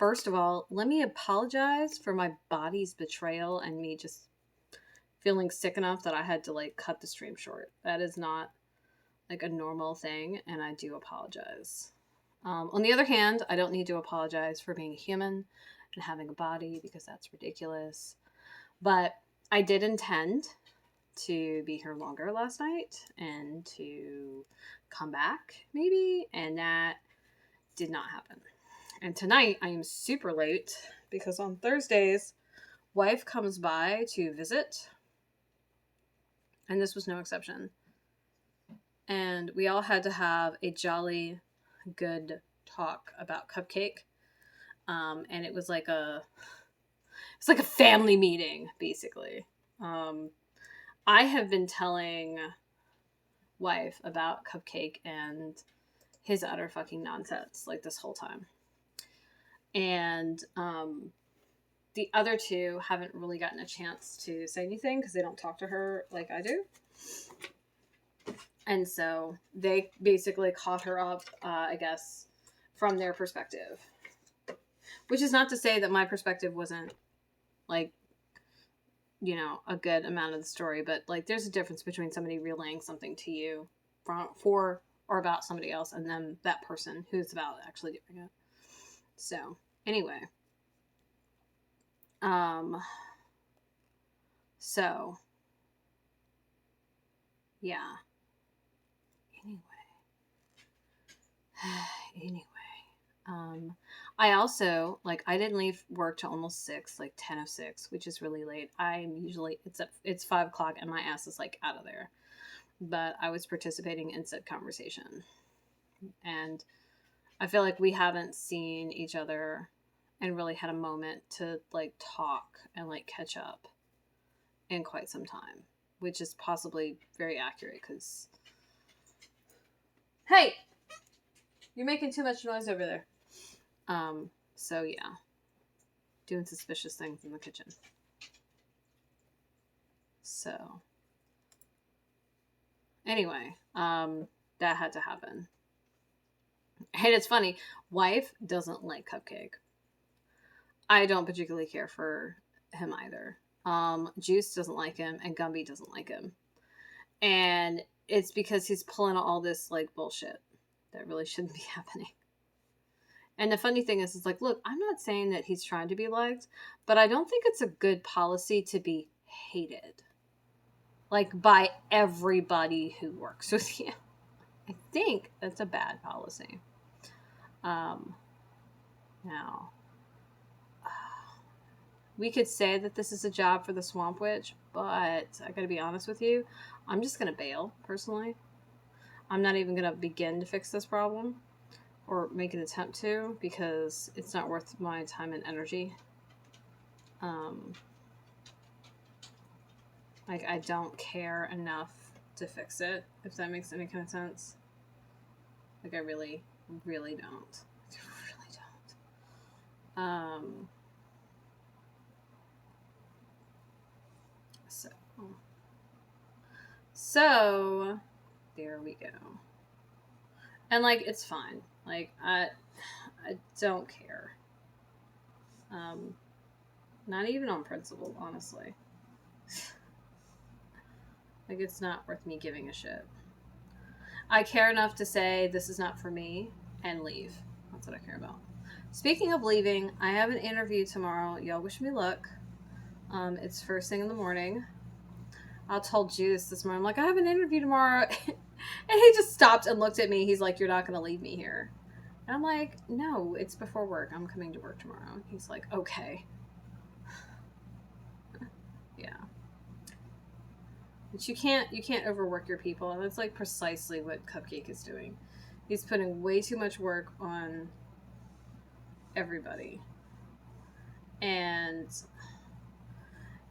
first of all, let me apologize for my body's betrayal and me just feeling sick enough that I had to like cut the stream short. That is not like a normal thing, and I do apologize. On the other hand, I don't need to apologize for being a human and having a body because that's ridiculous. But I did intend to be here longer last night and to come back maybe, and that did not happen. And tonight I am super late because on Thursdays, wife comes by to visit, and this was no exception. And we all had to have a jolly good talk about Cupcake. And it was like a family meeting, basically. I have been telling wife about Cupcake and his utter fucking nonsense like this whole time. And the other two haven't really gotten a chance to say anything because they don't talk to her like I do. And so they basically caught her up, I guess, from their perspective. Which is not to say that my perspective wasn't, like, you know, a good amount of the story. But, like, there's a difference between somebody relaying something to you for or about somebody else and then that person who's about actually doing it. So, anyway. So, yeah. Anyway, I also, like, I didn't leave work till almost 6, like 10:06, which is really late. I'm usually, it's 5 o'clock and my ass is, like, out of there. But I was participating in said conversation. And I feel like we haven't seen each other and really had a moment to, like, talk and, like, catch up in quite some time. Which is possibly very accurate, because... Hey! You're making too much noise over there. So yeah. Doing suspicious things in the kitchen. So. Anyway, that had to happen. And it's funny, wife doesn't like Cupcake. I don't particularly care for him either. Juice doesn't like him, and Gumby doesn't like him. And it's because he's pulling all this, like, bullshit that really shouldn't be happening. And the funny thing is, it's like, look, I'm not saying that he's trying to be liked, but I don't think it's a good policy to be hated. Like, by everybody who works with you. I think that's a bad policy. Now, we could say that this is a job for the Swamp Witch, but I gotta be honest with you, I'm just gonna bail, personally. I'm not even gonna begin to fix this problem. Or make an attempt to, because it's not worth my time and energy. Like, I don't care enough to fix it, if that makes any kind of sense. Like, I really, really don't. I really don't. So, there we go. And, like, it's fine. Like, I don't care. Not even on principle, honestly. Like, it's not worth me giving a shit. I care enough to say this is not for me and leave. That's what I care about. Speaking of leaving, I have an interview tomorrow. Y'all wish me luck. It's first thing in the morning. I told Juice this morning, I'm like, I have an interview tomorrow. And he just stopped and looked at me. He's like, you're not going to leave me here. And I'm like, no, it's before work. I'm coming to work tomorrow. He's like, okay. Yeah. But you can't overwork your people. And that's like precisely what Cupcake is doing. He's putting way too much work on everybody. And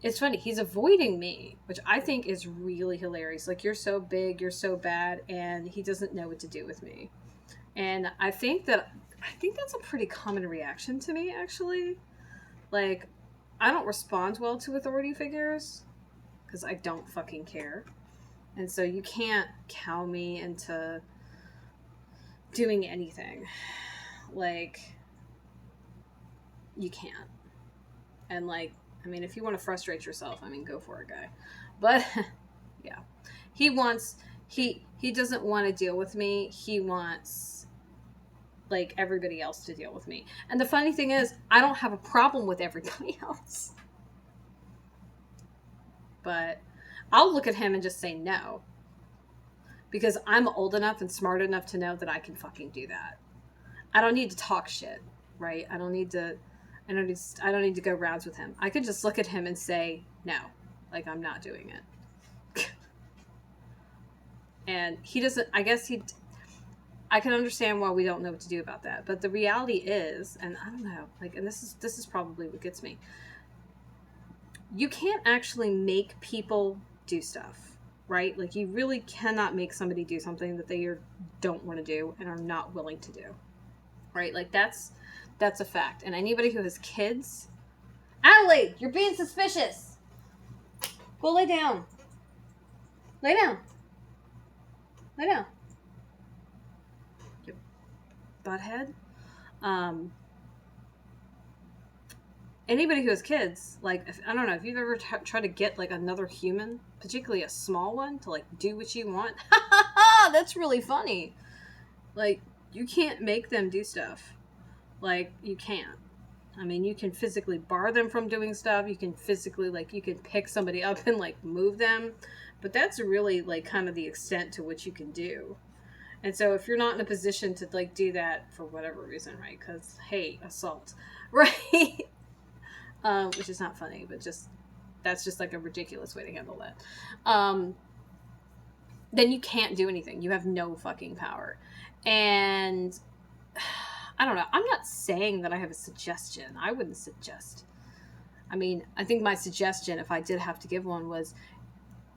it's funny, he's avoiding me, which I think is really hilarious. Like, you're so big, you're so bad, and he doesn't know what to do with me. And I think that's a pretty common reaction to me, actually. Like, I don't respond well to authority figures, because I don't fucking care. And so you can't cow me into doing anything. Like, you can't. And like, I mean, if you want to frustrate yourself, I mean, go for it, guy. But yeah, he wants, he doesn't want to deal with me. He wants like everybody else to deal with me. And the funny thing is, I don't have a problem with everybody else. But I'll look at him and just say no. Because I'm old enough and smart enough to know that I can fucking do that. I don't need to talk shit, right? I don't need to go rounds with him. I could just look at him and say no. Like, I'm not doing it. And he doesn't, I can understand why we don't know what to do about that. But the reality is, and I don't know, like, and this is probably what gets me. You can't actually make people do stuff, right? Like, you really cannot make somebody do something that they don't want to do and are not willing to do, right? Like, that's a fact. And anybody who has kids, Adelaide, you're being suspicious. Go lay down. Lay down. Lay down. You butthead. Anybody who has kids, like, I don't know, if you've ever tried to get, like, another human, particularly a small one, to, like, do what you want, that's really funny. Like, you can't make them do stuff. Like, you can't. I mean, you can physically bar them from doing stuff. You can physically, like, you can pick somebody up and, like, move them. But that's really, like, kind of the extent to which you can do. And so if you're not in a position to, like, do that for whatever reason, right? Because, hey, assault, right? Which is not funny, but that's just like a ridiculous way to handle that. Then you can't do anything. You have no fucking power. And I don't know. I'm not saying that I have a suggestion. I wouldn't suggest. I mean, I think my suggestion, if I did have to give one, was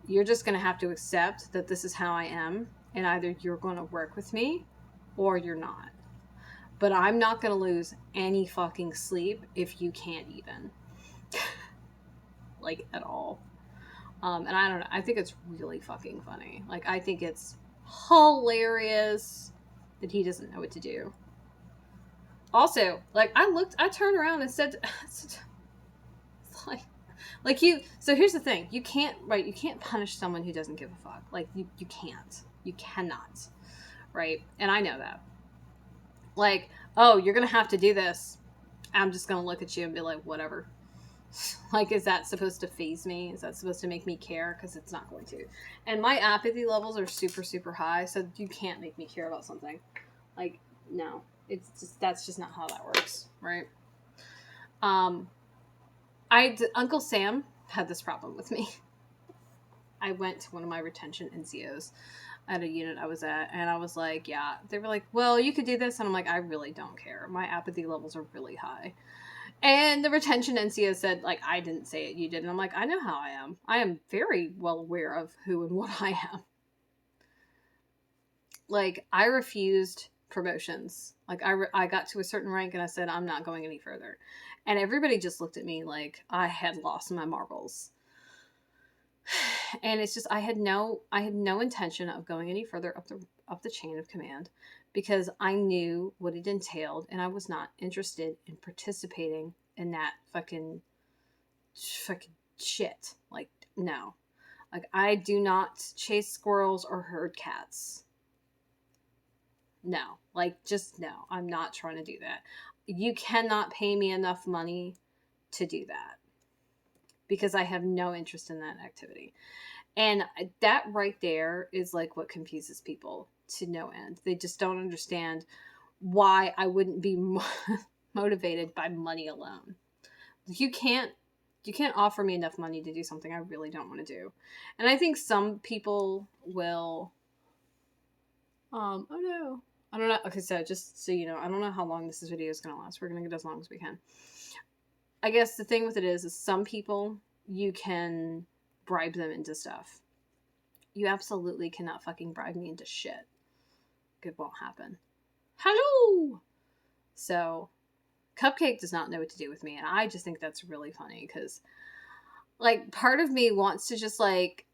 you're just going to have to accept that this is how I am, and either you're going to work with me or you're not. But I'm not going to lose any fucking sleep if you can't even. Like, at all. And I don't know. I think it's really fucking funny. Like, I think it's hilarious that he doesn't know what to do. Also, like, I turned around and said like you, so here's the thing. You can't punish someone who doesn't give a fuck. Like, you can't. You cannot. Right? And I know that. Like, oh, you're going to have to do this. I'm just going to look at you and be like, whatever. Like, is that supposed to faze me? Is that supposed to make me care? Because it's not going to. And my apathy levels are super, super high, so you can't make me care about something. Like, no. That's just not how that works, right? Uncle Sam had this problem with me. I went to one of my retention NCOs at a unit I was at, and I was like, yeah. They were like, well, you could do this. And I'm like, I really don't care. My apathy levels are really high. And the retention NCO said, like, I didn't say it, you did. And I'm like, I know how I am. I am very well aware of who and what I am. Like, I refused promotions. Like, I got to a certain rank and I said, I'm not going any further. And everybody just looked at me like I had lost my marbles. And it's just, I had no intention of going any further up the chain of command, because I knew what it entailed, and I was not interested in participating in that fucking shit. Like, no. Like, I do not chase squirrels or herd cats. No. Like, just no. I'm not trying to do that. You cannot pay me enough money to do that, because I have no interest in that activity. And that right there is like what confuses people to no end. They just don't understand why I wouldn't be motivated by money alone. You can't offer me enough money to do something I really don't want to do. And I think some people will, oh no, I don't know. Okay, so just so you know, I don't know how long this video is going to last. We're going to get as long as we can. I guess the thing with it is some people, you can bribe them into stuff. You absolutely cannot fucking bribe me into shit. It won't happen. Hello! So, Cupcake does not know what to do with me, and I just think that's really funny, because, like, part of me wants to just, like,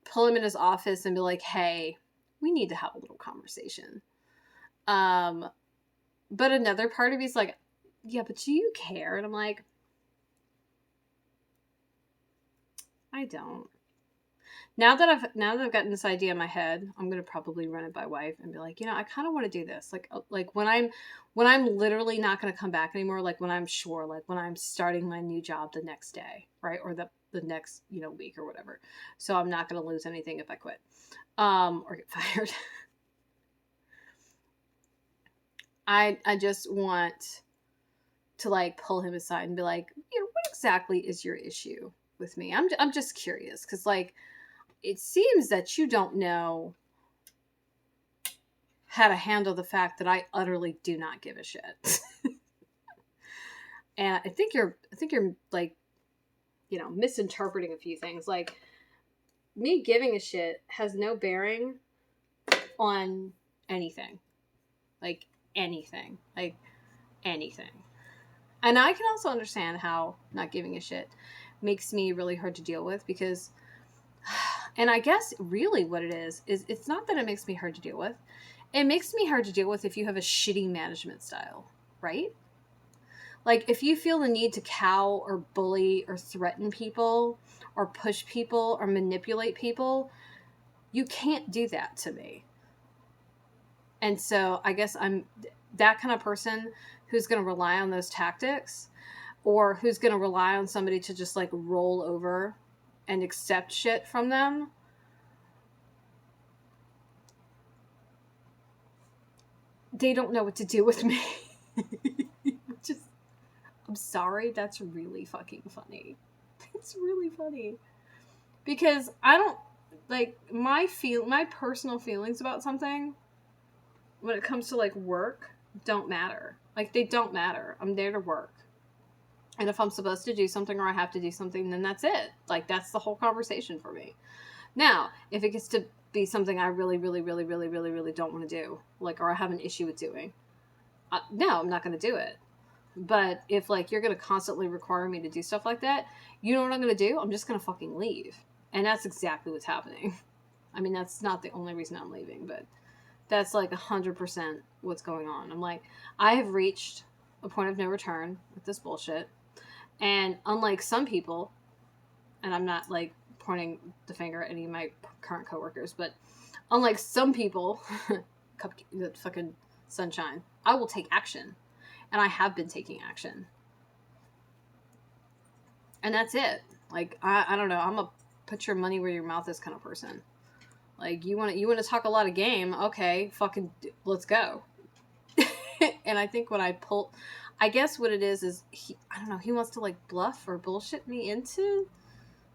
pull him in his office and be like, hey, we need to have a little conversation. But another part of me is like, yeah, but do you care? And I'm like, I don't. Now that I've gotten this idea in my head, I'm gonna probably run it by wife and be like, I kind of want to do this. Like when I'm literally not gonna come back anymore. Like when I'm sure, like when I'm starting my new job the next day, right, or the next week or whatever. So I'm not gonna lose anything if I quit, or get fired. I just want to like pull him aside and be like, what exactly is your issue with me? I'm just curious because like it seems that you don't know how to handle the fact that I utterly do not give a shit. And I think you're like, misinterpreting a few things. Like me giving a shit has no bearing on anything. Like anything. Like anything. And I can also understand how not giving a shit makes me really hard to deal with because, and I guess really what it is it's not that it makes me hard to deal with. It makes me hard to deal with if you have a shitty management style, right? Like if you feel the need to cow or bully or threaten people or push people or manipulate people, you can't do that to me. And so I guess I'm that kind of person who's going to rely on those tactics, or who's going to rely on somebody to just like roll over and accept shit from them. They don't know what to do with me. I'm sorry, that's really fucking funny. It's really funny. Because I don't like my personal feelings about something when it comes to like work don't matter. Like they don't matter. I'm there to work. And if I'm supposed to do something or I have to do something, then that's it. Like that's the whole conversation for me. Now, if it gets to be something I really, really, really, really, really, really don't want to do, like, or I have an issue with doing, no, I'm not going to do it. But if like you're going to constantly require me to do stuff like that, you know what I'm going to do? I'm just going to fucking leave. And that's exactly what's happening. I mean, that's not the only reason I'm leaving, but that's like 100% what's going on. I'm like, I have reached a point of no return with this bullshit. And unlike some people, and I'm not like pointing the finger at any of my current coworkers, but unlike some people, fucking sunshine, I will take action. And I have been taking action. And that's it. Like, I don't know. I'm a put your money where your mouth is kind of person. Like, you want to talk a lot of game. Okay, fucking let's go. And I think when I guess what it is I don't know, he wants to like bluff or bullshit me into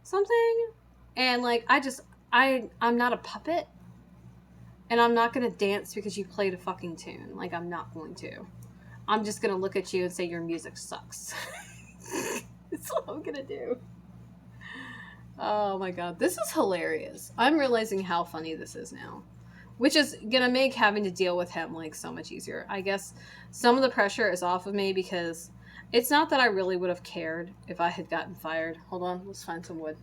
something. And like, I'm not a puppet. And I'm not going to dance because you played a fucking tune. Like, I'm not going to. I'm just going to look at you and say your music sucks. That's what I'm going to do. Oh my god. This is hilarious. I'm realizing how funny this is now. Which is going to make having to deal with him like so much easier. I guess some of the pressure is off of me because it's not that I really would have cared if I had gotten fired. Hold on. Let's find some wood.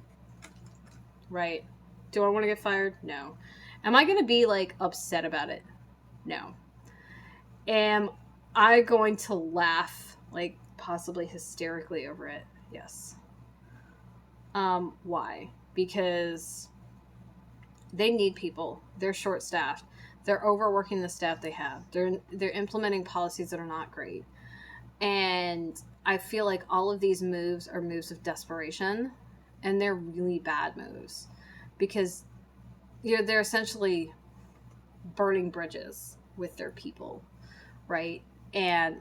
Right. Do I want to get fired? No. Am I going to be like upset about it? No. Am I going to laugh like possibly hysterically over it? Yes. Why? Because they need people. They're short-staffed. They're overworking the staff they have. They're implementing policies that are not great. And I feel like all of these moves are moves of desperation, and they're really bad moves because they're essentially burning bridges with their people, right? And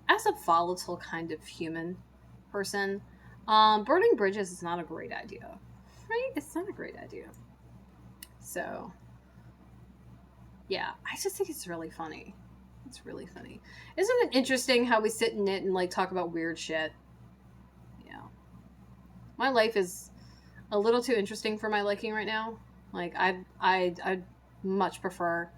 as a volatile kind of human person, burning bridges is not a great idea, right? It's not a great idea. So, yeah, I just think it's really funny. It's really funny. Isn't it interesting how we sit and knit and like talk about weird shit? Yeah. My life is a little too interesting for my liking right now. Like I'd much prefer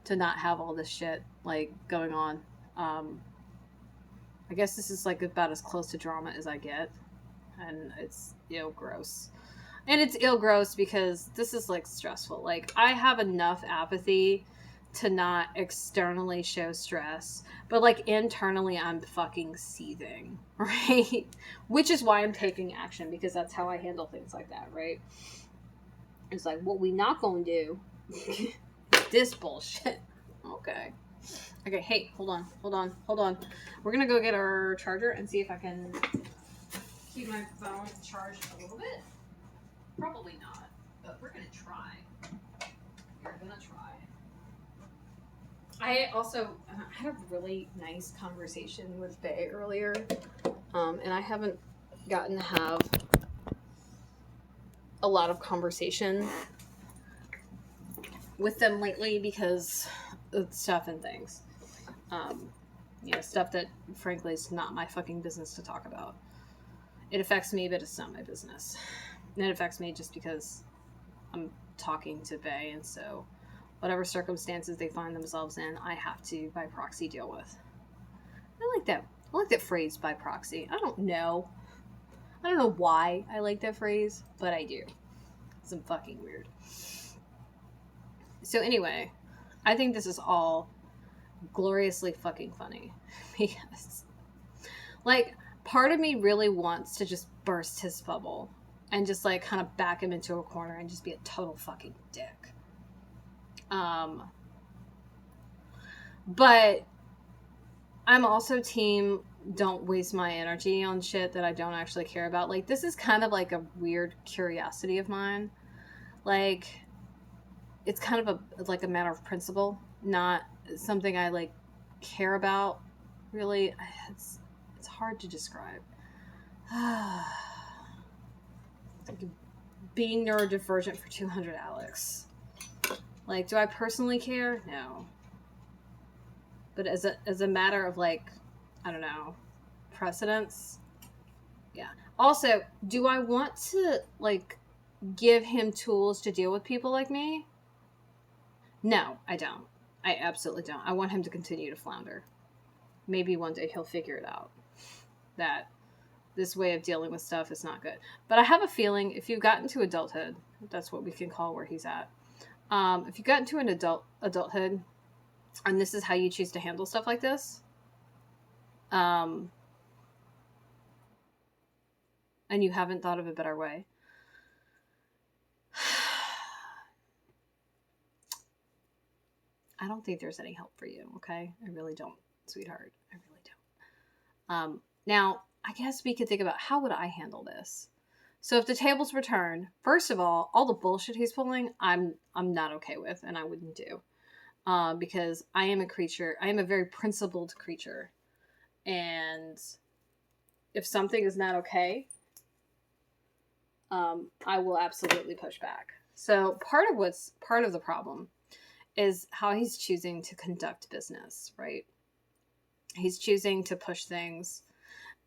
to not have all this shit like going on. I guess this is like about as close to drama as I get, and it's gross. And it's gross because this is like stressful. Like I have enough apathy to not externally show stress, but like internally I'm fucking seething, right? Which is why I'm taking action, because that's how I handle things like that, right? It's like, what we not gonna do this bullshit. Okay. Okay, hey, hold on. We're gonna go get our charger and see if I can keep my phone charged a little bit. Probably not, but we're gonna try. We're gonna try. I also had a really nice conversation with Faye earlier, and I haven't gotten to have a lot of conversation with them lately because of stuff and things. Stuff that frankly is not my fucking business to talk about. It affects me, but it's not my business. And it affects me just because I'm talking to Faye, and so whatever circumstances they find themselves in, I have to, by proxy, deal with. I like that. I like that phrase, by proxy. I don't know why I like that phrase, but I do. It's fucking weird. So anyway, I think this is all gloriously fucking funny. Because, like, part of me really wants to just burst his bubble and just, like, kind of back him into a corner and just be a total fucking dick. But I'm also team don't waste my energy on shit that I don't actually care about. Like, this is kind of like a weird curiosity of mine. Like, it's kind of a matter of principle, not something I like care about. Really, it's hard to describe. Being neurodivergent for 200 Alex. Like, do I personally care? No. But as a matter of, like, I don't know, precedence, yeah. Also, do I want to, like, give him tools to deal with people like me? No, I don't. I absolutely don't. I want him to continue to flounder. Maybe one day he'll figure it out. That this way of dealing with stuff is not good. But I have a feeling if you've gotten to adulthood, that's what we can call where he's at. If you got into an adulthood, and this is how you choose to handle stuff like this, and you haven't thought of a better way, I don't think there's any help for you, okay? I really don't, sweetheart. I really don't. Now, I guess we could think about, how would I handle this? So if the tables were turned, first of all the bullshit he's pulling, I'm not okay with, and I wouldn't do. Because I am a very principled creature. And if something is not okay, I will absolutely push back. So part of the problem is how he's choosing to conduct business, right? He's choosing to push things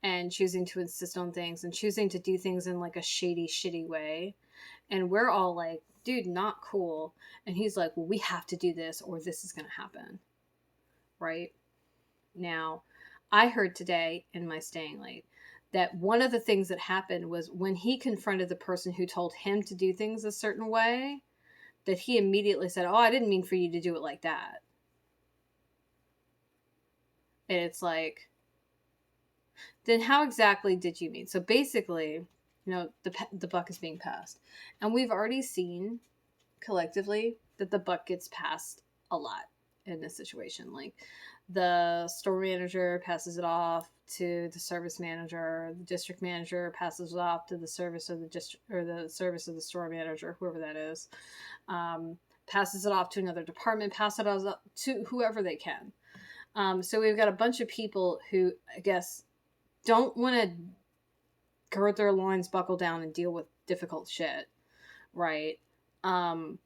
and choosing to insist on things and choosing to do things in like a shady, shitty way. And we're all like, dude, not cool. And he's like, well, we have to do this or this is going to happen. Right? Now, I heard today in my staying late that one of the things that happened was when he confronted the person who told him to do things a certain way, that he immediately said, oh, I didn't mean for you to do it like that. And it's like, then how exactly did you mean? So basically, the buck is being passed. And we've already seen collectively that the buck gets passed a lot in this situation. Like, the store manager passes it off to the service manager, the district manager passes it off to the service of the district, or the service of the store manager, whoever that is, passes it off to another department, pass it off to whoever they can. So we've got a bunch of people who, I guess, don't want to gird their loins, buckle down, and deal with difficult shit, right? And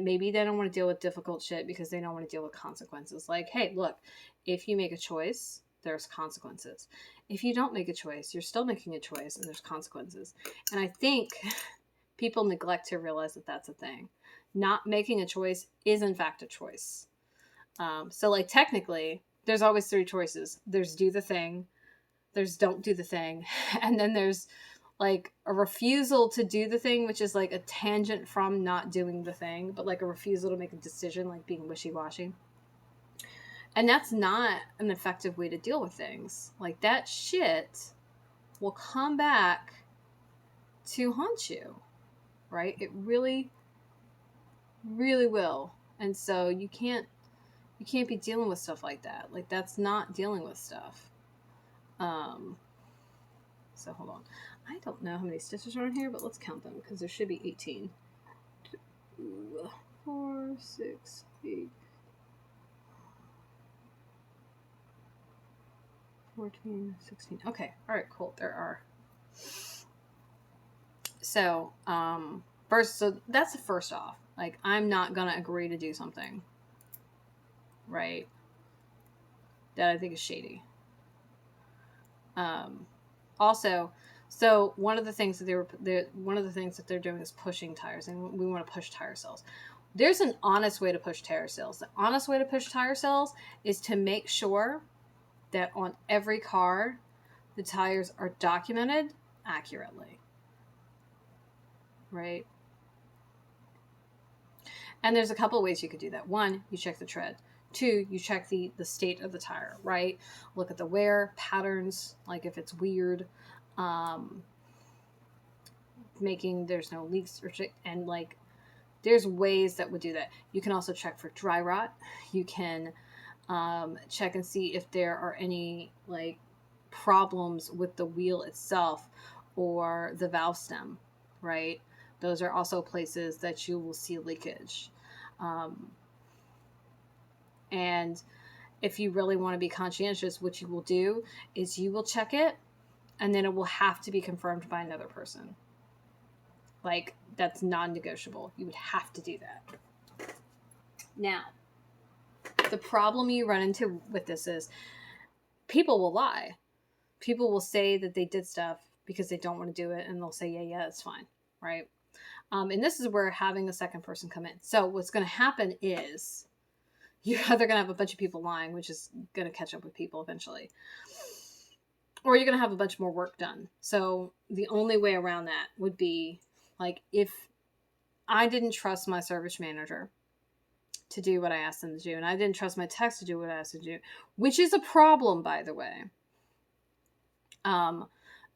maybe they don't want to deal with difficult shit because they don't want to deal with consequences. Like, hey, look, if you make a choice, there's consequences. If you don't make a choice, you're still making a choice, and there's consequences. And I think people neglect to realize that that's a thing. Not making a choice is, in fact, a choice. So, like, technically, there's always three choices. There's do the thing, there's don't do the thing, and then there's like a refusal to do the thing, which is like a tangent from not doing the thing, but like a refusal to make a decision, like being wishy-washy. And that's not an effective way to deal with things. Like that shit will come back to haunt you, right? It really, really will. And so you can't be dealing with stuff like that. Like that's not dealing with stuff. So hold on. I don't know how many stitches are in here, but let's count them because there should be 18. 2, 4, 6, 8, 14, 16. Okay. All right, cool. There are. So, so that's the first off. Like, I'm not going to agree to do something, right, that I think is shady. Also, so one of the things that they're doing is pushing tires, and we want to push tire cells. There's an honest way to push tire cells. The honest way to push tire cells is to make sure that on every car, the tires are documented accurately, right? And there's a couple of ways you could do that. One, you check the tread. 2, you check the state of the tire, right? Look at the wear patterns, like if it's weird, making there's no leaks and like there's ways that would do that. You can also check for dry rot. You can check and see if there are any like problems with the wheel itself or the valve stem, right? Those are also places that you will see leakage. And if you really want to be conscientious, what you will do is you will check it, and then it will have to be confirmed by another person. Like, that's non-negotiable. You would have to do that. Now, the problem you run into with this is people will lie. People will say that they did stuff because they don't want to do it, and they'll say, yeah, it's fine, right? And this is where having a second person come in. So what's going to happen is you're either going to have a bunch of people lying, which is going to catch up with people eventually, or you're going to have a bunch more work done. So the only way around that would be, like, if I didn't trust my service manager to do what I asked them to do, and I didn't trust my techs to do what I asked them to do, which is a problem, by the way,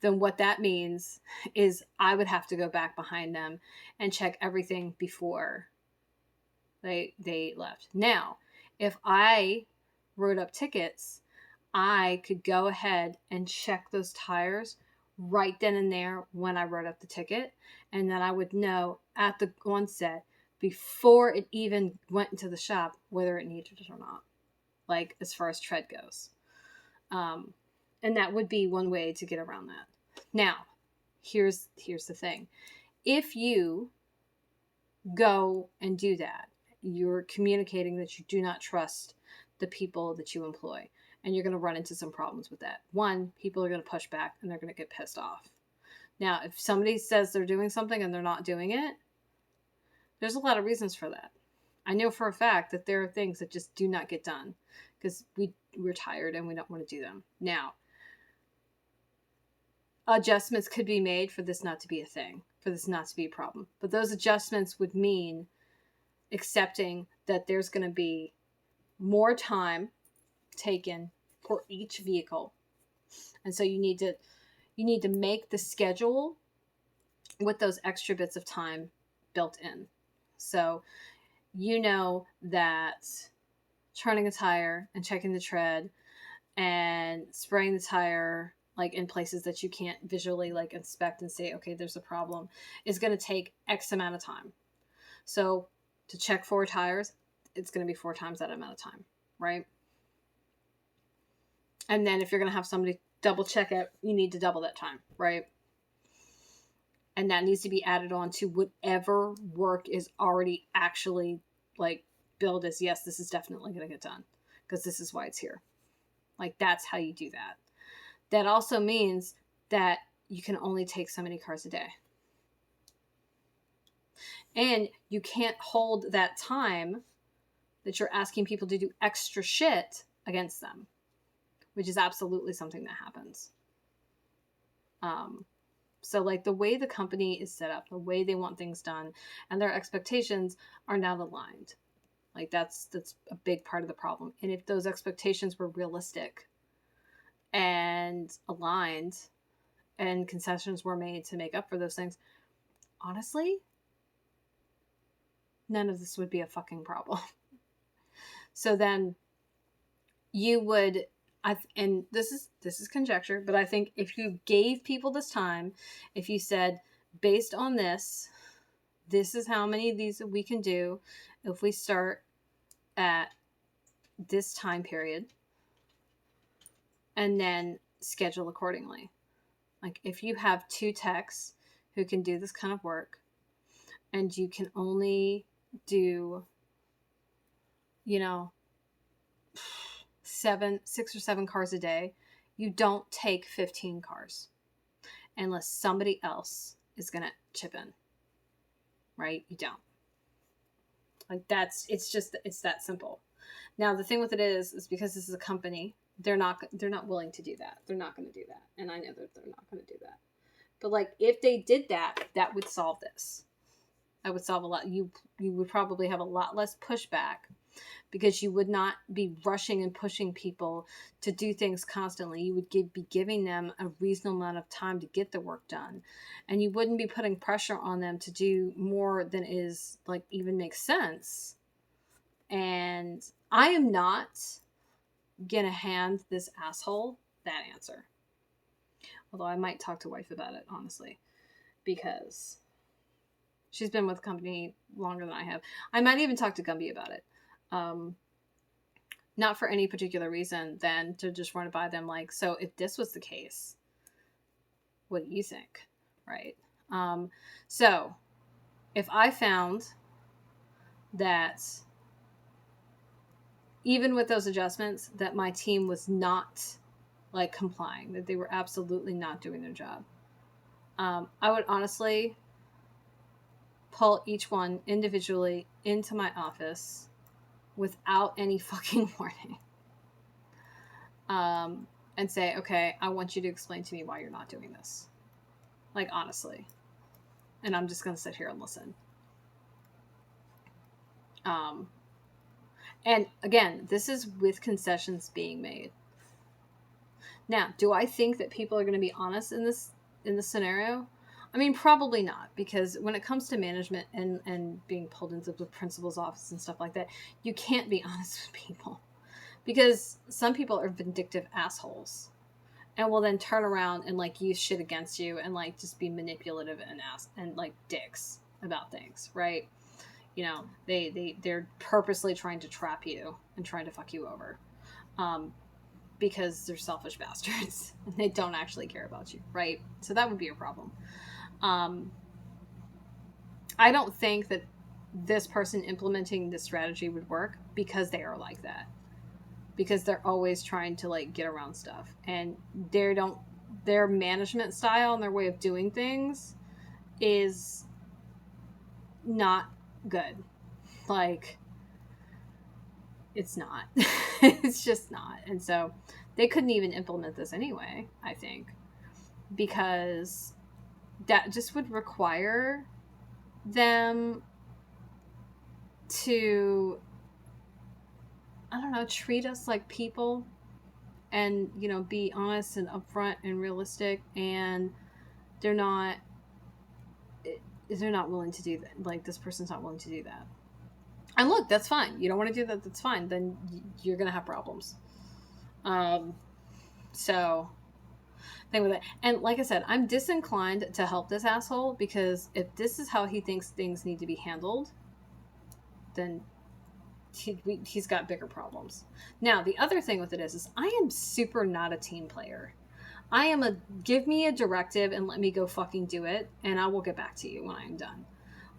then what that means is I would have to go back behind them and check everything before they left. Now, if I wrote up tickets, I could go ahead and check those tires right then and there when I wrote up the ticket, and then I would know at the onset before it even went into the shop whether it needed it or not, like as far as tread goes. And that would be one way to get around that. Now, here's the thing. If you go and do that, you're communicating that you do not trust the people that you employ, and you're going to run into some problems with that. One, people are going to push back and they're going to get pissed off. Now, if somebody says they're doing something and they're not doing it, there's a lot of reasons for that. I know for a fact that there are things that just do not get done because we're tired and we don't want to do them. Now, adjustments could be made for this not to be a thing, for this not to be a problem. But those adjustments would mean accepting that there's going to be more time taken for each vehicle. And so you need to make the schedule with those extra bits of time built in. So you know that turning a tire and checking the tread and spraying the tire like in places that you can't visually like inspect and say, okay, there's a problem, is going to take X amount of time. So to check 4 tires, it's going to be 4 times that amount of time, right? And then if you're going to have somebody double check it, you need to double that time, right? And that needs to be added on to whatever work is already actually like billed as, yes, this is definitely going to get done because this is why it's here. Like, that's how you do that. That also means that you can only take so many cars a day. And you can't hold that time that you're asking people to do extra shit against them, which is absolutely something that happens. So like the way the company is set up, the way they want things done, and their expectations are not aligned. Like that's a big part of the problem. And if those expectations were realistic and aligned and concessions were made to make up for those things, honestly, none of this would be a fucking problem. So then you would, and this is conjecture, but I think if you gave people this time, if you said, based on this is how many of these we can do if we start at this time period, and then schedule accordingly. Like if you have 2 techs who can do this kind of work, and you can only do, 6 or 7 cars a day, you don't take 15 cars unless somebody else is going to chip in, right? You don't. Like it's that simple. Now, the thing with it is because this is a company, they're not willing to do that. They're not going to do that. And I know that they're not going to do that. But like, if they did that, that would solve this. That would solve a lot. You would probably have a lot less pushback, because you would not be rushing and pushing people to do things constantly. You would be giving them a reasonable amount of time to get the work done. And you wouldn't be putting pressure on them to do more than is like even makes sense. And I am not gonna hand this asshole that answer. Although I might talk to wife about it, honestly, because she's been with the company longer than I have. I might even talk to Gumby about it. Not for any particular reason than to just run it by them. Like, so if this was the case, what do you think? Right. So if I found that even with those adjustments, that my team was not like complying, that they were absolutely not doing their job, I would honestly pull each one individually into my office without any fucking warning. And say, okay, I want you to explain to me why you're not doing this. Like, honestly. And I'm just going to sit here and listen. And again, this is with concessions being made. Now, do I think that people are going to be honest in this scenario? I mean, probably not, because when it comes to management and being pulled into the principal's office and stuff like that, you can't be honest with people, because some people are vindictive assholes and will then turn around and like use shit against you and like just be manipulative and like dicks about things, right? They're purposely trying to trap you and trying to fuck you over, because they're selfish bastards and they don't actually care about you, right? So that would be a problem. I don't think that this person implementing this strategy would work, because they are like that, because they're always trying to like get around stuff, and their management style and their way of doing things is not good. Like, it's not. It's just not. And so they couldn't even implement this anyway, I think, because that just would require them to, I don't know, treat us like people and, be honest and upfront and realistic. And they're not willing to do that. Like, this person's not willing to do that. And look, that's fine. You don't want to do that, that's fine. Then you're going to have problems. So thing with it. And like I said, I'm disinclined to help this asshole, because if this is how he thinks things need to be handled, then he's got bigger problems. Now, the other thing with it is I am super not a team player. I am give me a directive and let me go fucking do it, and I will get back to you when I'm done.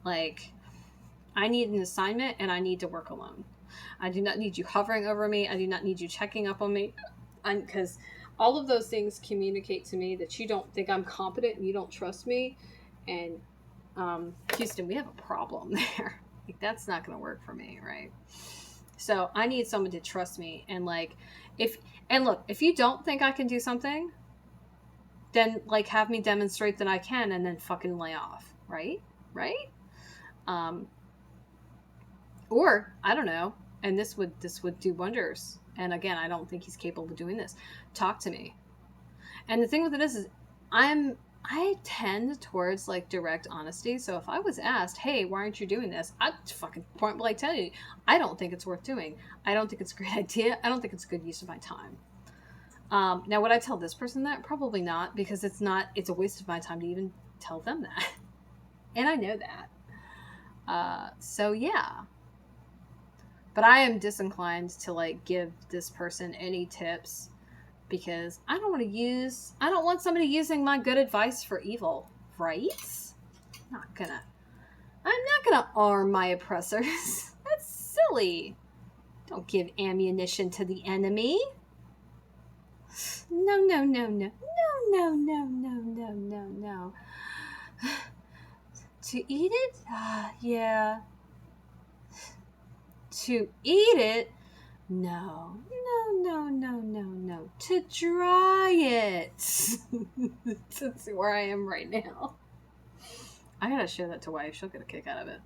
Like, I need an assignment and I need to work alone. I do not need you hovering over me. I do not need you checking up on me. Because all of those things communicate to me that you don't think I'm competent and you don't trust me. And Houston, we have a problem there. Like, that's not going to work for me, right? So I need someone to trust me. And like, if you don't think I can do something, then like have me demonstrate that I can and then fucking lay off, right? Right? Um, or I don't know, and this would do wonders. And again, I don't think he's capable of doing this. Talk to me. And the thing with it is I tend towards like direct honesty. So if I was asked, "Hey, why aren't you doing this?" I'd fucking point blank tell you, I don't think it's worth doing. I don't think it's a great idea. I don't think it's a good use of my time. Now, would I tell this person that? Probably not, because it's not. It's a waste of my time to even tell them that, and I know that. So yeah, but I am disinclined to like give this person any tips because I don't want somebody using my good advice for evil, right? I'm not gonna arm my oppressors. That's silly. Don't give ammunition to the enemy. No, no, no, no, no, no, no, no, no, no, no. To eat it? Yeah. To eat it? No, no, no, no, no, no. To dry it. That's where I am right now. I gotta show that to wife. She'll get a kick out of it.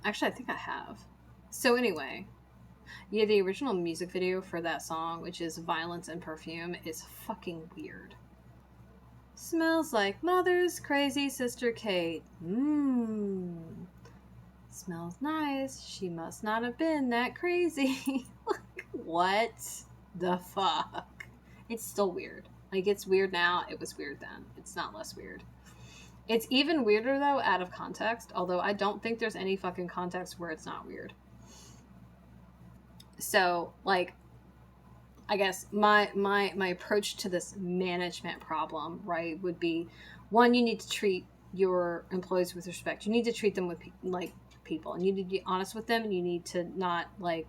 Actually, I think I have. So anyway, yeah, the original music video for that song, which is Violence and Perfume, is fucking weird. Smells like mother's crazy sister Kate. Smells nice. She must not have been that crazy. What the fuck? It's still weird. Like, it's weird now. It was weird then. It's not less weird. It's even weirder, though, out of context. Although I don't think there's any fucking context where it's not weird. So, like, I guess my approach to this management problem, right, would be, one, you need to treat your employees with respect. You need to treat them with like people, and you need to be honest with them, and you need to not like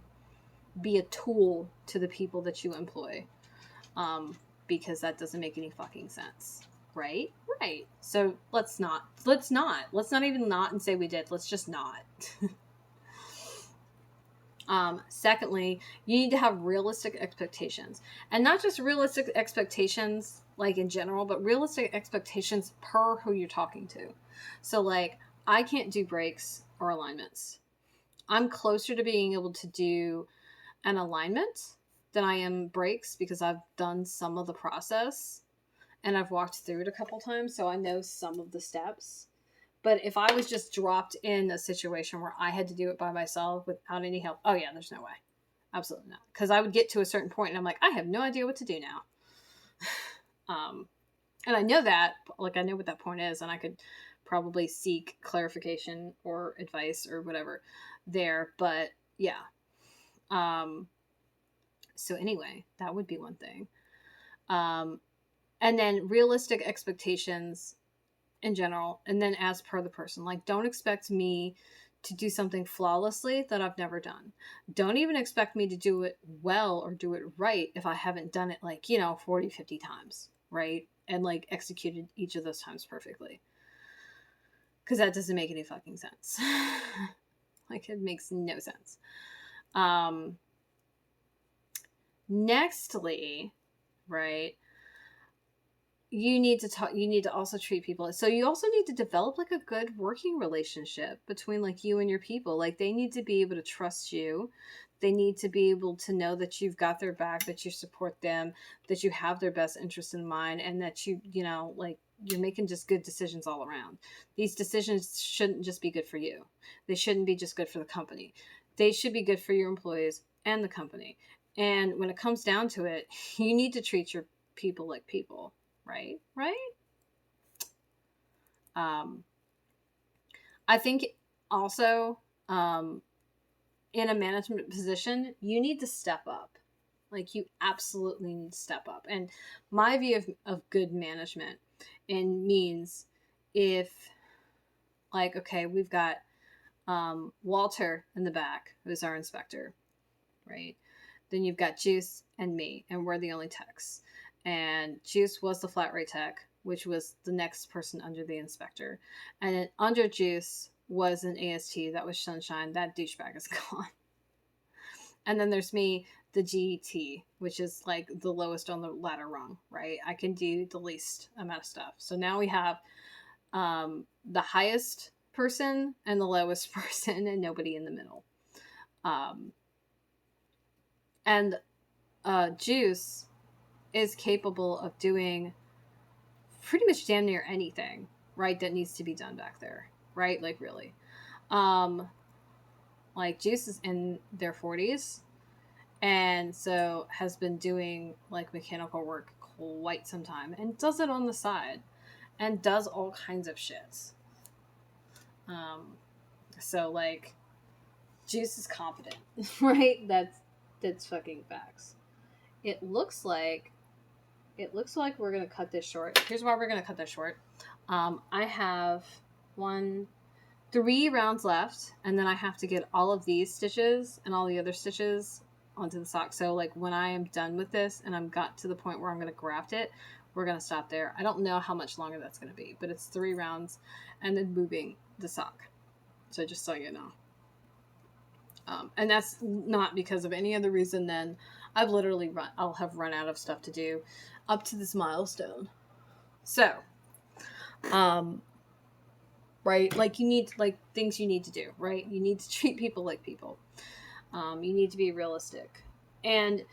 be a tool to the people that you employ, because that doesn't make any fucking sense, right? Right. So let's not even not and say we did. Let's just not. Secondly, you need to have realistic expectations, and not just realistic expectations like in general, but realistic expectations per who you're talking to. So like, I can't do breaks or alignments. I'm closer to being able to do an alignment than I am breaks because I've done some of the process and I've walked through it a couple times, so I know some of the steps. But if I was just dropped in a situation where I had to do it by myself without any help, oh yeah, there's no way. Absolutely not. Because I would get to a certain point and I'm like, I have no idea what to do now. And I know that, like, I know what that point is, and I could probably seek clarification or advice or whatever there. But yeah. So anyway, that would be one thing. And then realistic expectations in general, and then as per the person. Like, don't expect me to do something flawlessly that I've never done. Don't even expect me to do it well or do it right if I haven't done it, like, 40, 50 times, right? And like executed each of those times perfectly. Because that doesn't make any fucking sense. Like, it makes no sense. Nextly, right, you need to also treat people, so you also need to develop like a good working relationship between like you and your people. Like, they need to be able to trust you. They need to be able to know that you've got their back, that you support them, that you have their best interest in mind, and that like, you're making just good decisions all around. These decisions shouldn't just be good for you. They shouldn't be just good for the company. They should be good for your employees and the company. And when it comes down to it, you need to treat your people like people. Right? I think also, in a management position, you need to step up. Like, you absolutely need to step up. And my view of good management means if, like, okay, we've got Walter in the back, who's our inspector, right? Then you've got Juice and me, and we're the only techs. And Juice was the flat rate tech, which was the next person under the inspector. And then under Juice was an AST, that was Sunshine. That douchebag is gone. And then there's me the GT, which is like the lowest on the ladder rung, right? I can do the least amount of stuff. So now we have the highest person and the lowest person, and nobody in the middle. And Juice is capable of doing pretty much damn near anything, right, that needs to be done back there, right? Like, really. Like, Juice is in their 40s, and so has been doing, like, mechanical work quite some time, and does it on the side, and does all kinds of shit. So, like, Juice is competent, right? That's fucking facts. It looks like we're gonna cut this short. Here's why we're gonna cut this short. I have 3 rounds left, and then I have to get all of these stitches and all the other stitches onto the sock. So, like, when I am done with this and I'm got to the point where I'm gonna graft it, we're gonna stop there. I don't know how much longer that's gonna be, but it's 3 rounds and then moving the sock. So just so you know. And that's not because of any other reason than I'll have run out of stuff to do up to this milestone. So, right, like, you need, like, things you need to do, right? You need to treat people like people. You need to be realistic. And,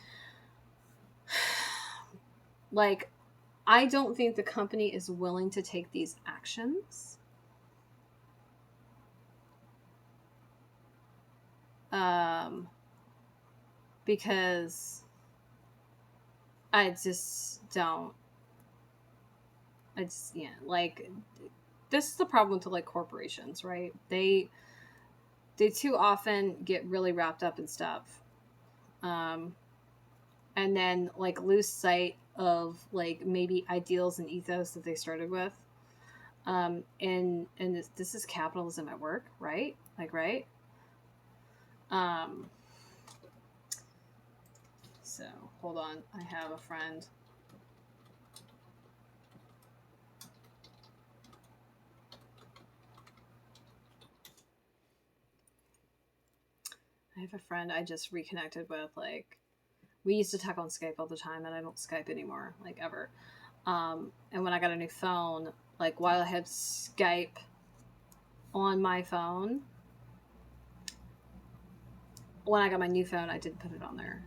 like, I don't think the company is willing to take these actions. Because I just, yeah, like, this is the problem with, like, corporations, right? They too often get really wrapped up in stuff. And then, like, lose sight of, like, maybe ideals and ethos that they started with. And this is capitalism at work, right? Like, right? So, hold on. I have a friend. I just reconnected with, like, we used to talk on Skype all the time, and I don't Skype anymore, like, ever. And when I got a new phone, like, while I had Skype on my phone, when I got my new phone, I did put it on there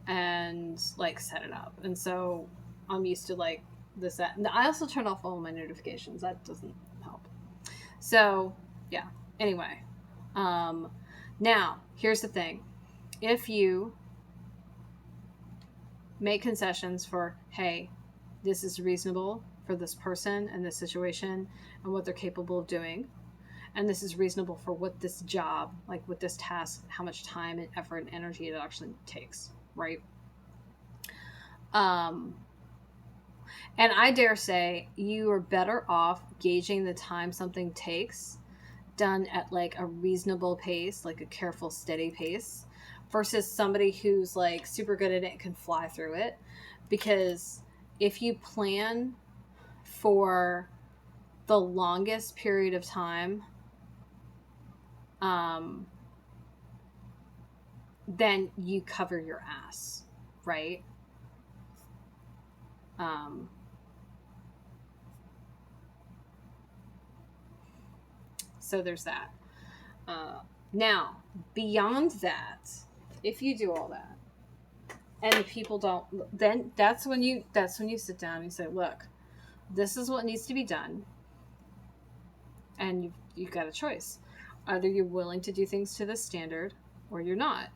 and, like, set it up. And so I'm used to, like, this, that. And I also turn off all my notifications. That doesn't help. So, yeah. Anyway. Now, here's the thing. If you make concessions for, hey, this is reasonable for this person and this situation and what they're capable of doing, and this is reasonable for what this job, like, with this task, how much time and effort and energy it actually takes, right? And I dare say you are better off gauging the time something takes done at, like, a reasonable pace, like a careful, steady pace, versus somebody who's, like, super good at it and can fly through it. Because if you plan for the longest period of time, then you cover your ass, right? So there's that. Now, beyond that, if you do all that, and the people don't, then that's when you sit down and you say, look, this is what needs to be done, and you've got a choice. Either you're willing to do things to this standard, or you're not.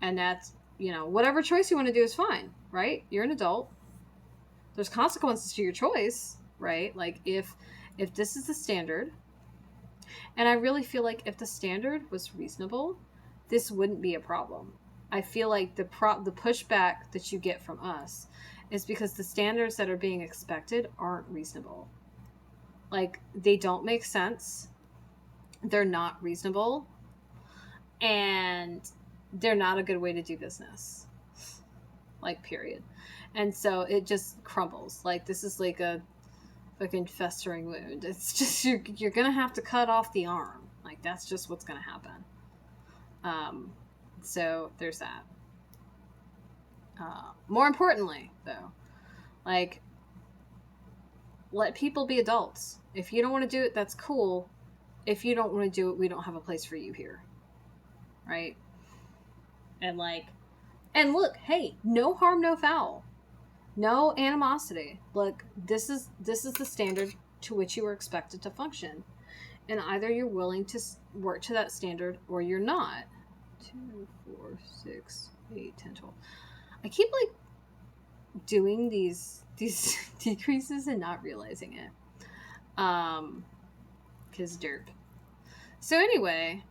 And that's, you know, whatever choice you want to do is fine, right? You're an adult. There's consequences to your choice, right? Like, if this is the standard, and I really feel like if the standard was reasonable, this wouldn't be a problem. I feel like the pushback that you get from us is because the standards that are being expected aren't reasonable. Like, they don't make sense. They're not reasonable. And they're not a good way to do business. Like, period. And so it just crumbles. Like, this is like a fucking festering wound. It's just, you're gonna have to cut off the arm. Like, that's just what's gonna happen. So there's that. More importantly, though, like, let people be adults. If you don't want to do it, that's cool. If you don't want to do it, we don't have a place for you here. Right? And like, and look, hey, no harm, no foul. No animosity. Look, this is the standard to which you are expected to function. And either you're willing to work to that standard or you're not. 2, 4, 6, 8, 10, 12. I keep like doing these decreases and not realizing it. Cause derp. So anyway,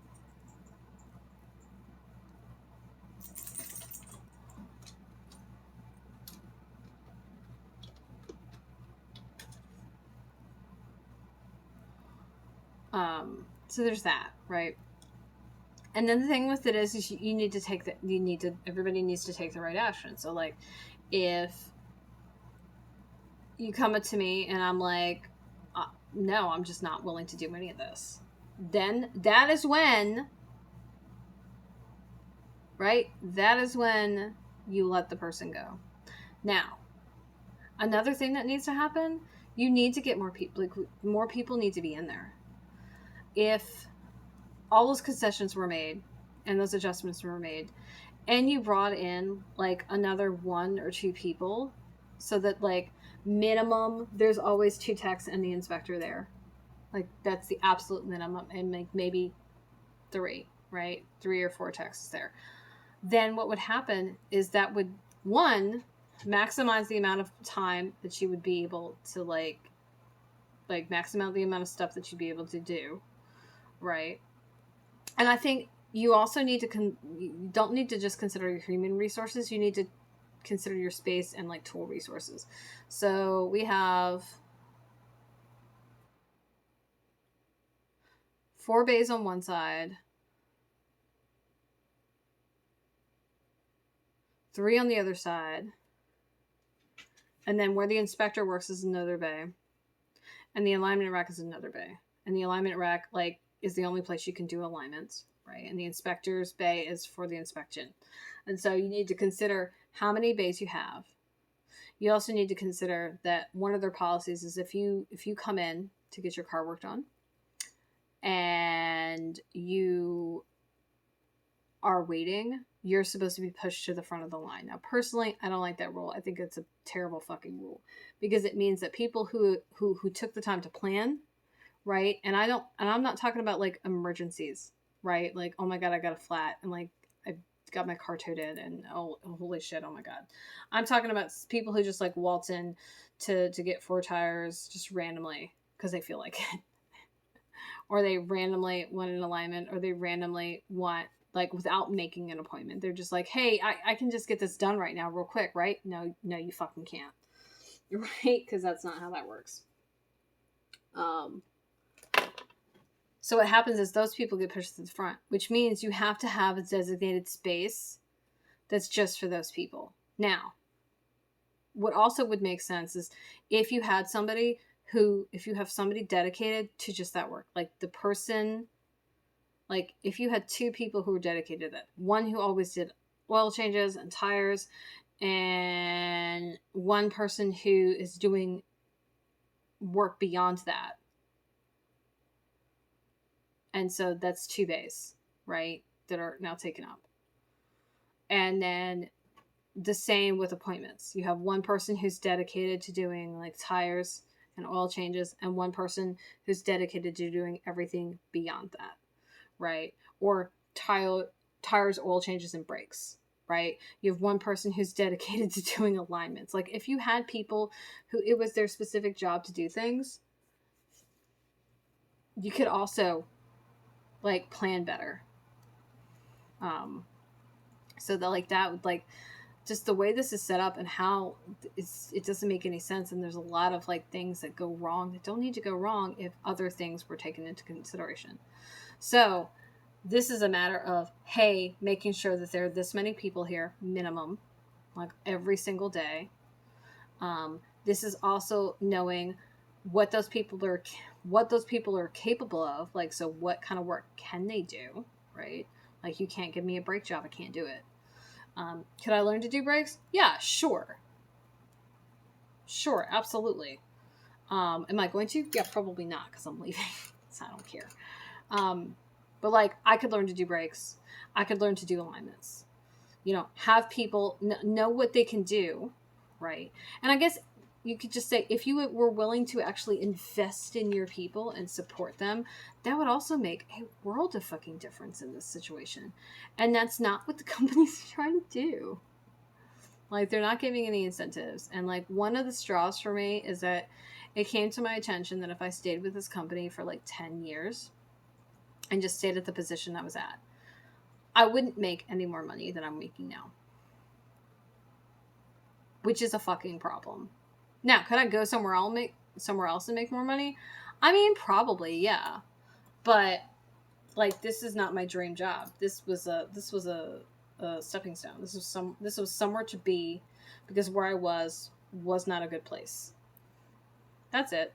so there's that, right? And then the thing with it is you need to take that. Everybody needs to take the right action. So like, if you come up to me and I'm like, no, I'm just not willing to do any of this, then that is when, right? That is when you let the person go. Now, another thing that needs to happen, you need to get more people. Like, more people need to be in there. If all those concessions were made and those adjustments were made, and you brought in like another 1 or 2 people, so that like minimum there's always 2 techs and the inspector there, like that's the absolute minimum, and like maybe 3, right? 3 or 4 techs there. Then what would happen is that would, one, maximize the amount of time that you would be able to like maximize the amount of stuff that you'd be able to do, right? And I think you also need to you don't need to just consider your human resources. You need to consider your space and like tool resources. So we have 4 bays on one side, 3 on the other side, and then where the inspector works is another bay, and the alignment rack is another bay. And the alignment rack like is the only place you can do alignments, right? And the inspector's bay is for the inspection. And so you need to consider how many bays you have. You also need to consider that one of their policies is if you come in to get your car worked on and you are waiting, you're supposed to be pushed to the front of the line. Now, personally, I don't like that rule. I think it's a terrible fucking rule, because it means that people who took the time to plan, right? And I'm not talking about like emergencies, right? Like, oh my God, I got a flat and like I got my car towed in and oh holy shit, oh my God. I'm talking about people who just like waltz in to get 4 tires just randomly because they feel like it. Or they randomly want an alignment, or they randomly want, like, without making an appointment. They're just like, hey, I can just get this done right now real quick, right? No, you fucking can't. Right? Because that's not how that works. So what happens is those people get pushed to the front, which means you have to have a designated space that's just for those people. Now, what also would make sense is if you have somebody dedicated to just that work, like the person, like if you had 2 people who were dedicated to that, one who always did oil changes and tires, and one person who is doing work beyond that. And so that's 2 bays, right, that are now taken up. And then the same with appointments. You have one person who's dedicated to doing like tires and oil changes, and one person who's dedicated to doing everything beyond that, right? Or tires, oil changes, and brakes, right? You have one person who's dedicated to doing alignments. Like, if you had people who it was their specific job to do things, you could also like plan better. So that like that would like just the way this is set up and how it doesn't make any sense, and there's a lot of like things that go wrong that don't need to go wrong if other things were taken into consideration. So this is a matter of, hey, making sure that there are this many people here minimum, like every single day. This is also knowing what those people are capable of, like, so what kind of work can they do, right? Like, you can't give me a brake job, I can't do it. Could I learn to do breaks? Yeah, sure. Sure, absolutely. Am I going to? Yeah, probably not, because I'm leaving. So I don't care. But like, I could learn to do breaks. I could learn to do alignments. You know, have people know what they can do, right? And I guess you could just say, if you were willing to actually invest in your people and support them, that would also make a world of fucking difference in this situation. And that's not what the company's trying to do. Like, they're not giving any incentives. And like, one of the straws for me is that it came to my attention that if I stayed with this company for like 10 years and just stayed at the position I was at, I wouldn't make any more money than I'm making now. Which is a fucking problem. Now, could I go somewhere else and make more money? I mean, probably, yeah. But like, this is not my dream job. This was a stepping stone. This was somewhere to be, because where I was not a good place. That's it.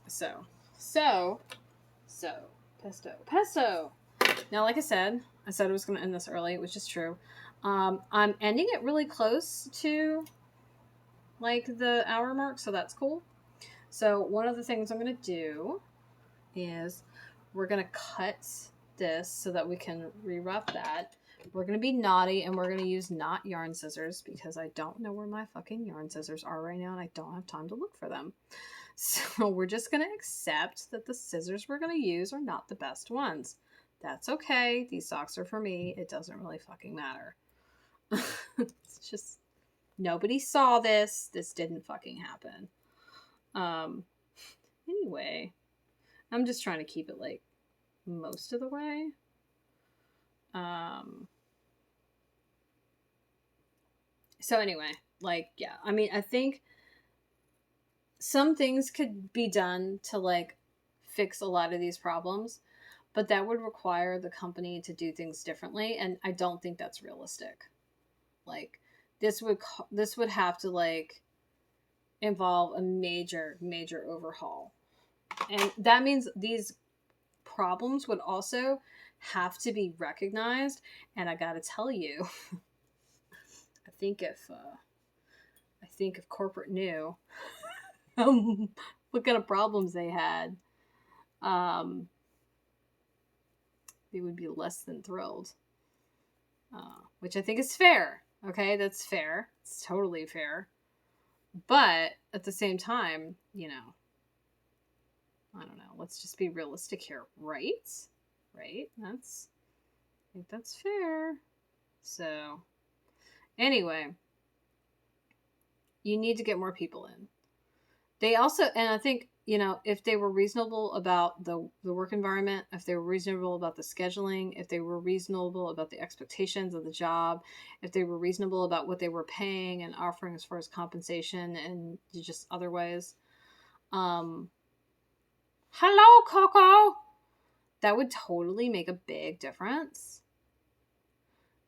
So pesto. Now, like I said it was going to end this early, which is true. I'm ending it really close to like the hour mark, so that's cool. So one of the things I'm going to do is we're going to cut this so that we can re-rough that. We're going to be naughty, and we're going to use not yarn scissors, because I don't know where my fucking yarn scissors are right now, and I don't have time to look for them. So we're just going to accept that the scissors we're going to use are not the best ones. That's okay. These socks are for me. It doesn't really fucking matter. It's just, nobody saw this. This didn't fucking happen. Anyway, I'm just trying to keep it like most of the way. So anyway, like, yeah, I mean, I think some things could be done to like fix a lot of these problems, but that would require the company to do things differently, and I don't think that's realistic. Like, this would have to like involve a major overhaul, and that means these problems would also have to be recognized. And I gotta tell you, I think if corporate knew what kind of problems they had, they would be less than thrilled. Which I think is fair. Okay, that's fair. It's totally fair. But at the same time, you know, I don't know. Let's just be realistic here, right? Right? I think that's fair. So, anyway, you need to get more people in. They also, and I think, you know, if they were reasonable about the work environment, if they were reasonable about the scheduling, if they were reasonable about the expectations of the job, if they were reasonable about what they were paying and offering as far as compensation and just other ways. Hello, Coco! That would totally make a big difference.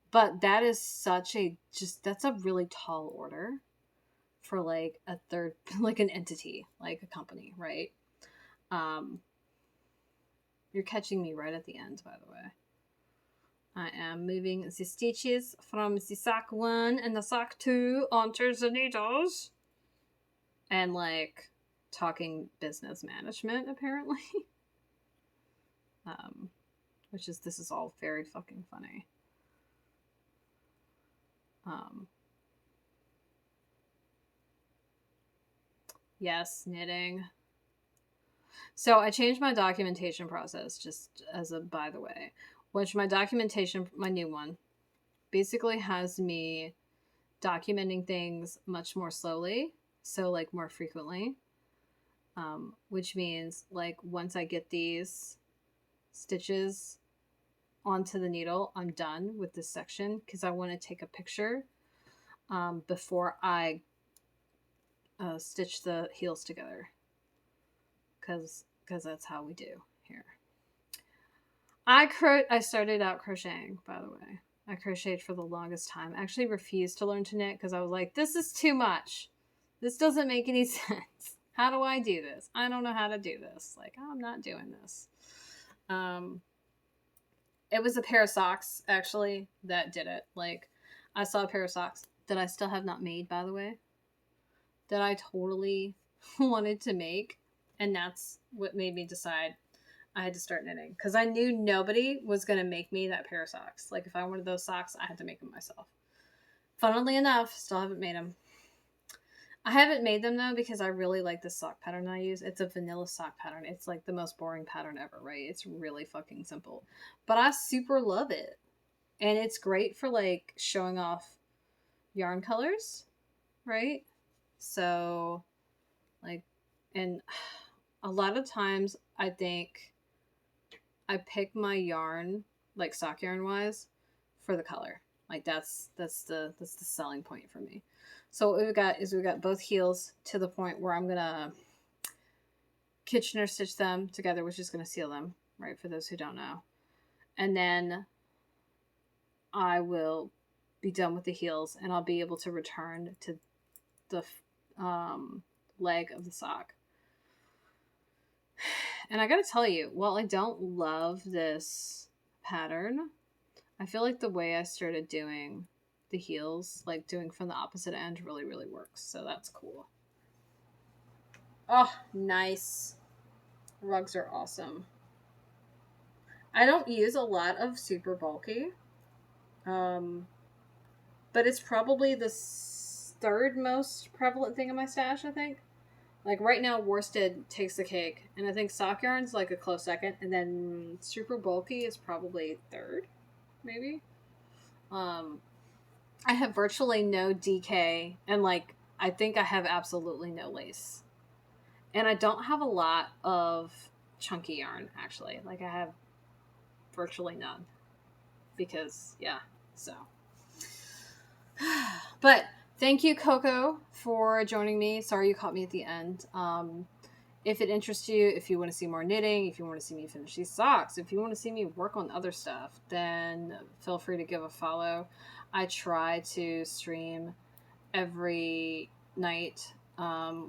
But that is that's a really tall order for like a third, like an entity, like a company, right? You're catching me right at the end, by the way. I am moving the stitches from the sock 1 and the sock 2 onto the needles. And like talking business management, apparently. This is all very fucking funny. Yes, knitting. So I changed my documentation process, just as a by the way, which my documentation, my new one, basically has me documenting things much more slowly, so like more frequently, which means like once I get these stitches onto the needle, I'm done with this section, because I want to take a picture before I stitch the heels together, because that's how we do here. I started out crocheting, by the way. I crocheted for the longest time. I actually refused to learn to knit because I was like, this is too much. This doesn't make any sense. How do I do this? I don't know how to do this. Like, I'm not doing this. Um, it was a pair of socks actually that did it. Like, I saw a pair of socks that I still have not made, by the way, that I totally wanted to make, and that's what made me decide I had to start knitting, because I knew nobody was going to make me that pair of socks. Like, if I wanted those socks, I had to make them myself. Funnily enough, still haven't made them. I haven't made them though because I really like the sock pattern I use. It's a vanilla sock pattern. It's like the most boring pattern ever, right? It's really fucking simple. But I super love it. And it's great for like showing off yarn colors, right? So, like, and a lot of times I think I pick my yarn, like sock yarn wise, for the color. Like that's the selling point for me. So what we've got is we've got both heels to the point where I'm gonna Kitchener stitch them together, which is gonna seal them, right? For those who don't know, and then I will be done with the heels, and I'll be able to return to the leg of the sock. And I gotta tell you, while I don't love this pattern, I feel like the way I started doing the heels, like doing from the opposite end, really, really works. So that's cool. Oh, nice. Rugs are awesome. I don't use a lot of super bulky. But it's probably the third most prevalent thing in my stash, I think. Like right now, worsted takes the cake, and I think sock yarn's like a close second, and then super bulky is probably third, maybe. I have virtually no DK, and like I think I have absolutely no lace, and I don't have a lot of chunky yarn actually. Like I have virtually none, because yeah. So, but thank you, Coco, for joining me. Sorry you caught me at the end. If it interests you, if you want to see more knitting, if you want to see me finish these socks, if you want to see me work on other stuff, then feel free to give a follow. I try to stream every night,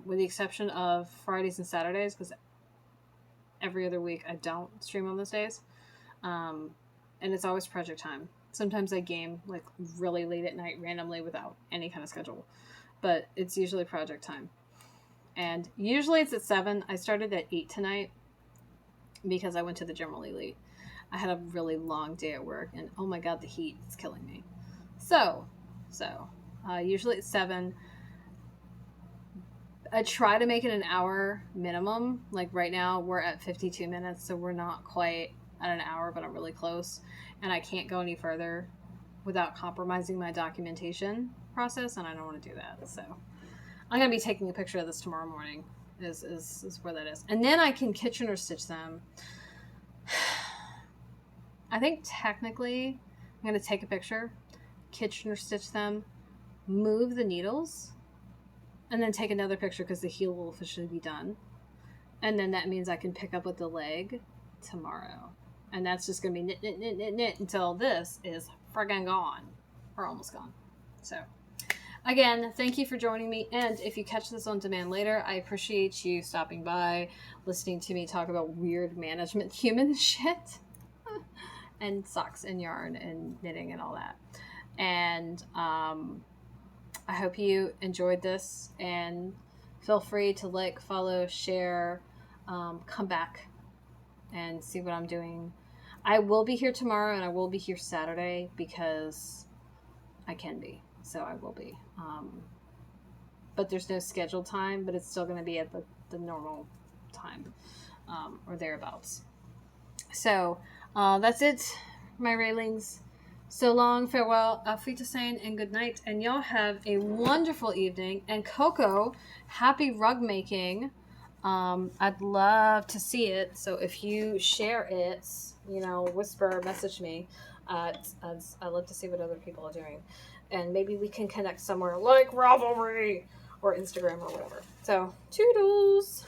with the exception of Fridays and Saturdays, because every other week I don't stream on those days. And it's always project time. Sometimes I game like really late at night randomly without any kind of schedule, but it's usually project time. And usually it's at 7. I started at 8 tonight because I went to the gym really late. I had a really long day at work, and oh my god, the heat is killing me. So usually it's 7. I try to make it an hour minimum. Like right now we're at 52 minutes, so we're not quite at an hour, but I'm really close. And I can't go any further without compromising my documentation process, and I don't want to do that. So I'm going to be taking a picture of this tomorrow morning is where that is. And then I can Kitchener stitch them. I think technically I'm going to take a picture, Kitchener stitch them, move the needles, and then take another picture because the heel will officially be done. And then that means I can pick up with the leg tomorrow. And that's just going to be knit until this is friggin' gone. Or almost gone. So, again, thank you for joining me. And if you catch this on demand later, I appreciate you stopping by, listening to me talk about weird management human shit. And socks and yarn and knitting and all that. And I hope you enjoyed this. And feel free to like, follow, share, come back and see what I'm doing. I will be here tomorrow, and I will be here Saturday because I can be. So I will be. But there's no scheduled time, but it's still going to be at the normal time, or thereabouts. So that's it, my railings. So long, farewell, auf Wiedersehen, and good night. And y'all have a wonderful evening. And Coco, happy rug making. I'd love to see it. So if you share it, whisper, message me. I'd love to see what other people are doing. And maybe we can connect somewhere like Ravelry or Instagram or whatever. So, toodles!